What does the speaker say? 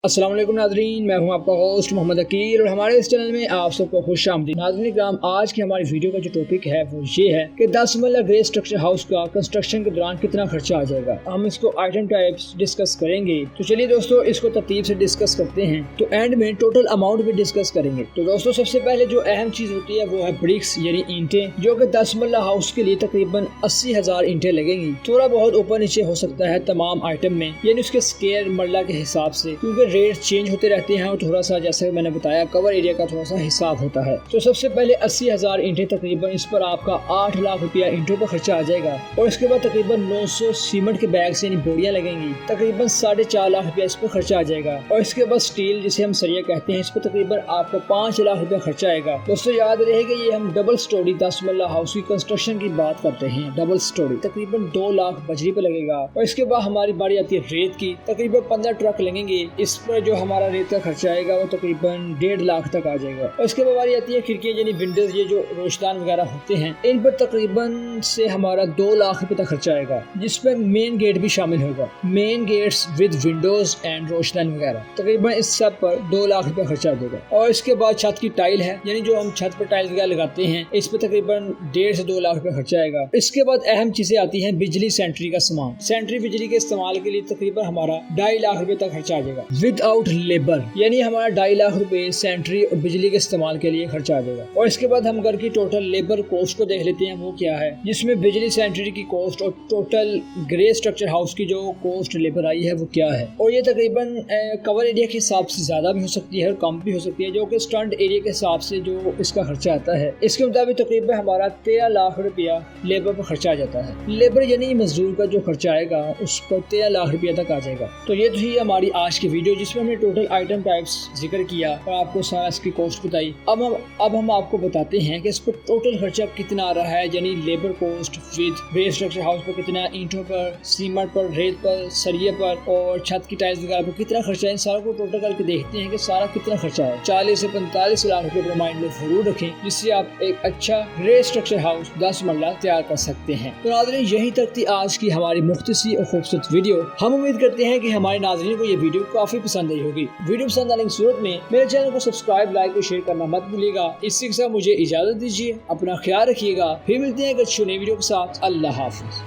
अस्सलाम वालेकुम नाज़रीन, मैं हूं आपका होस्ट मोहम्मद अकील और हमारे इस चैनल में आप सबको खुशामदीद। नाज़रीन कराम, आज की हमारी वीडियो का जो टॉपिक है वो ये है कि 10 मरला ग्रे स्ट्रक्चर हाउस का कंस्ट्रक्शन के दौरान कितना खर्चा आ जाएगा। हम इसको आइटम टाइप्स डिस्कस करेंगे। तो चलिए दोस्तों, इसको तरतीब से डिस्कस करते हैं। तो एंड में टोटल अमाउंट भी डिस्कस करेंगे। तो दोस्तों, सबसे पहले जो अहम चीज होती है वो है ब्रिक्स यानी ईंटें, जो कि 10 मरला हाउस के लिए तकरीबन 80,000 ईंटें लगेंगी। थोड़ा बहुत ऊपर नीचे हो सकता है तमाम आइटम में, यानी उसके स्क्वायर मरला के हिसाब से, क्योंकि रेट चेंज होते रहते हैं और थोड़ा सा, जैसे मैंने बताया, कवर एरिया का थोड़ा सा हिसाब होता है। तो सबसे पहले 80,000 ईंटें, तकरीबन इस पर आपका 8 लाख रुपया ईंटों पर खर्चा आ जाएगा। और इसके बाद तकरीबन 900 सीमेंट के बैग्स यानी बोरियां लगेंगी, तकरीबन 4.5 लाख रुपया इस पर खर्चा आ जाएगा। और इसके बाद स्टील, जिसे हम सरिया कहते हैं, इस पर तकरीबन आपको 5 लाख रुपया खर्चा आएगा। दोस्तों याद रहेगा, ये हम डबल स्टोरी 10 मरला हाउस की कंस्ट्रक्शन की बात करते हैं। डबल स्टोरी तकरीबन 2 लाख बजरी पे लगेगा। और इसके बाद हमारी बारी आती है रेत की। तकरीबन 15 ट्रक लगेंगे। इस पर जो हमारा रेत का खर्चा आएगा वो तकरीबन 1.5 लाख तक आ जाएगा। और इसके बाद बारी आती है खिड़कियां यानी विंडोज, ये जो रोशदान वगैरह होते हैं, इन पर तकरीबन से हमारा 2 लाख रुपए तक खर्चा आएगा, जिसपे मेन गेट भी शामिल होगा। Main gates with windows and रोशदान वगैरह, तकरीबन इस सब पर 2 लाख रुपया खर्चा आ जाएगा। और इसके बाद छत की टाइल है, यानी जो हम छत पर टाइल वगैरह लगाते हैं, इस पर तकरीबन 1.5 से 2 लाख रुपया खर्चा आएगा। इसके बाद अहम चीजें आती है बिजली सेंट्री का सामान। सेंट्री बिजली के इस्तेमाल के लिए तकरीबन हमारा 2.5 लाख रुपए तक खर्चा आ जाएगा विदाउट लेबर, यानी हमारा 2.5 लाख रुपए सेंट्री और बिजली के इस्तेमाल के लिए खर्चा आ जाएगा। और इसके बाद हम घर की टोटल लेबर कॉस्ट को देख लेते हैं, वो क्या है, जिसमें बिजली सेंट्री की कॉस्ट और टोटल ग्रे स्ट्रक्चर हाउस की जो कॉस्ट लेबर आई है वो क्या है। और ये तकरीबन कवर एरिया के हिसाब से ज्यादा भी हो सकती है और कम भी हो सकती है, जो कि स्टंट एरिया के हिसाब से जो इसका खर्चा आता है। इसके मुताबिक तकरीबन हमारा 13 लाख रुपया लेबर पर खर्चा आ जाता है। लेबर यानी मजदूर का जो खर्चा आएगा उस पर 13 लाख रुपया तक आ जाएगा। तो ये थी हमारी आज की वीडियो, जिसमें हमने टोटल आइटम टाइप्स जिक्र किया और आपको सारा इसकी कॉस्ट बताई। अब हम आपको बताते हैं कि इस पर टोटल खर्चा कितना आ रहा है, यानी labour cost with grey structure house पर कितना, ईंटों पर, सीमेंट पर, रेत पर, सरिये पर और छत की टाइल्स वगैरह पर कितना खर्चा है। इन सारों को टोटल करके देखते हैं कि सारा कितना खर्चा है। 40 से 45 लाख रुपए अपने माइंड में जरूर रखें, जिससे आप एक अच्छा ग्रे स्ट्रक्चर हाउस 10 मरला तैयार कर सकते हैं। तो नाज़रीन, यही तक थी आज की हमारी मुख्तसर और खूबसूरत वीडियो। हम उम्मीद करते हैं कि हमारे नाज़रीन को ये वीडियो काफी पसंद आई होगी। वीडियो पसंद आने की सूरत में मेरे चैनल को सब्सक्राइब, लाइक और शेयर करना मत भूलिएगा। इसी के साथ मुझे इजाजत दीजिए, अपना ख्याल रखिएगा। फिर मिलते हैं एक अच्छी नई वीडियो के साथ। अल्लाह हाफिज।